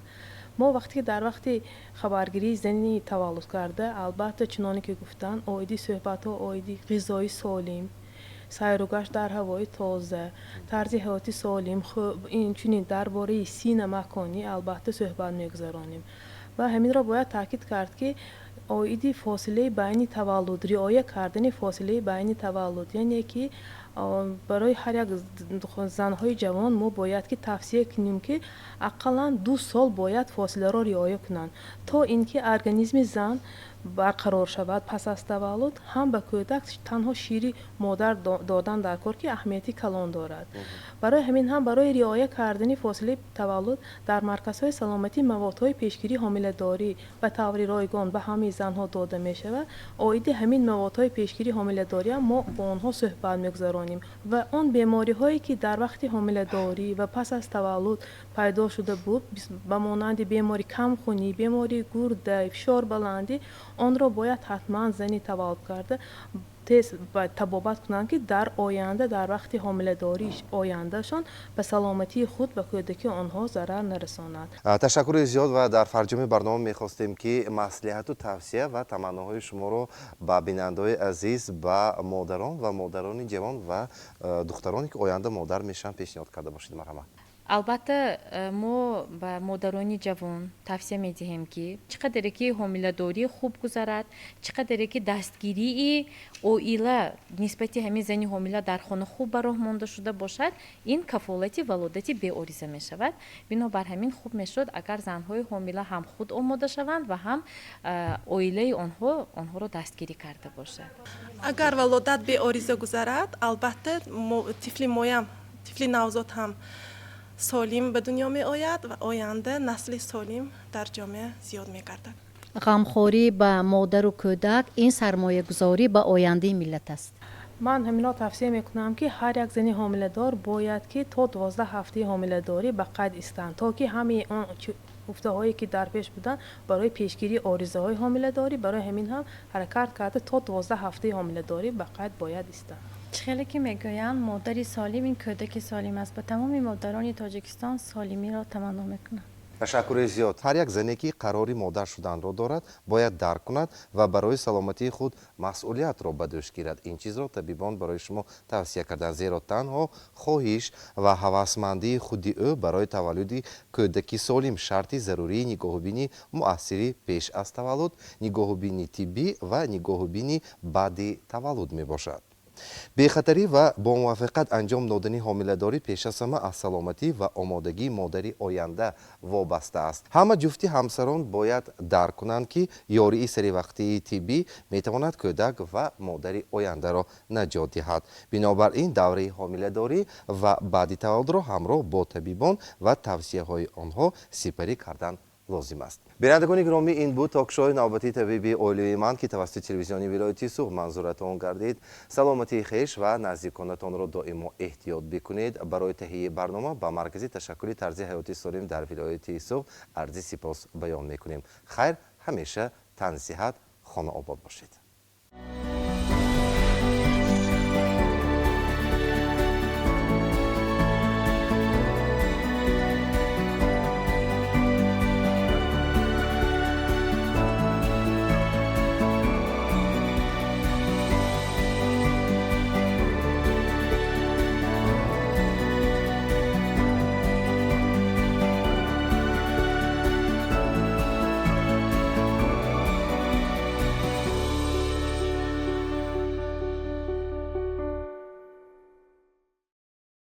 Speaker 4: ما وقتی در وقتی خبرگیری زنی تولد کرده البته چنانی که گفتن آیدی صحبت ها آیدی غذای سالم سیر و گشت در هوای تازه طرز حیاتی سالم این چنین درباره سین مکانی البته صحبت میگذرانیم و همین را باید تاکید کرد که آیدی فاصله بین تولد رعایت کردن فاصله بین تولد یعنی که برای هر یک زنهای جوان ما باید که توصیه کنیم که اقلا 2 سال باید فاصله را رعایت کنند تا اینکه ارگانیسم زن برقرار شود پس از تولد هم به کودک تنها شیری مادر دادن در کار که اهمیتی کلان دارد برای همین هم برای رعایت کردن فاصله تولد در مرکزهای سلامتی موادهای پیشگیری حامله داری و طور رایگان به همه زنها داده می شود عاید همین موادهای پیشگیری حامله داری هم ما با آنها صحبت میگذرانیم و آن بیماری هایی که در وقت حامله داری و پس از تولد پیدا شده بود به مانند بیماری کم خونی بیماری گرده فشار بلندی آن را باید حتما زنی تولد کرده تست و تبابت کنند که در آینده در وقت حامله داری آیندهشان به سلامتی خود و کودکی آنها ضرر نرساند.
Speaker 1: تشکر زیاد و در فرجام برنامه میخواستیم که مصلحت و توصیه و تمناهای شما رو به بیننده‌های عزیز به مادران و مادران جوان و دخترانی که آینده مادر میشن پیشنهاد کرده باشید مرحمت.
Speaker 6: البته ما به مادران جوان توصیه می دهیم که چقدر که حامله داری خوب گذرد چقدر که دستگیری اویله نسبت همین زنی حامله در خانه خوب براه مانده شده باشد این کفالت ولادت بی عارضه می شود بنابر همین خوب می شد اگر زنهای حامله هم خود آماده شوند و هم اویله آنها را دستگیری کرده باشد.
Speaker 5: اگر ولادت بی عارضه گذرد البته طفل نوزاد هم سالم به دنیا می آید و آینده نسل سالم در جامعه زیاد می گردد.
Speaker 2: غمخوری به مادر و کودک این سرمایه گذاری به آینده ملت است.
Speaker 4: من همینا توصیه میکنم که هر یک زنی حامله دار باید که تا 12 هفته حامله داری به قید ایستند تا که همه آن گفته هایی که در پیش بودن برای پیشگیری عارضه های حامله داری برای همین هم حرکت کرده تا 12 هفته حامله داری به قید باید ایستند.
Speaker 3: خیلی که میگویند مادری سالم این کودک سالم است به تمام مادران تاجیکستان سالمی را تمنا میکنم.
Speaker 1: تشکر زیاد. هر یک زنی که قراری مادر شدن را دارد باید درک کند و برای سلامتی خود مسئولیت را به دوش گیرد. این چیز را طبیبان برای شما توصیه کردند زیرا تنها خواهش و هوسمندی خودی او برای تولد کودکی سالم شرطی ضروری نگاهبینی مؤثری پیش از تولد نگاهبینی طبی و نگاهبینی بعد تولد می باشد. بی‌خطری و با موافقت انجام دادن حامله‌داری پیش از همه از سلامتی و آمادگی مادری آینده وابسته است. همه جفتی همسران باید درک کنند که یاری سری وقتی طبی میتواند کودک و مادری آینده را نجات دهد. بنابراین دوره حامله‌داری و بعد تولد را همراه با طبیبان و توصیه های آنها سپری کردن لازم است. بینندگان گرامی این بود تاکشوی نوبتی طبیبی اولیوی من که توسط تلویزیونی ولایت سوق منظورتان گردید. سلامتی خویش و نزدیکانتان را دائما احتیاط بکنید. برای تهیه برنامه با مرکز تشکل طرز حیاتی سالم در ولایت سوق عرض سپاس بیان میکنیم. خیر همیشه تن صحت خانه آباد باشید.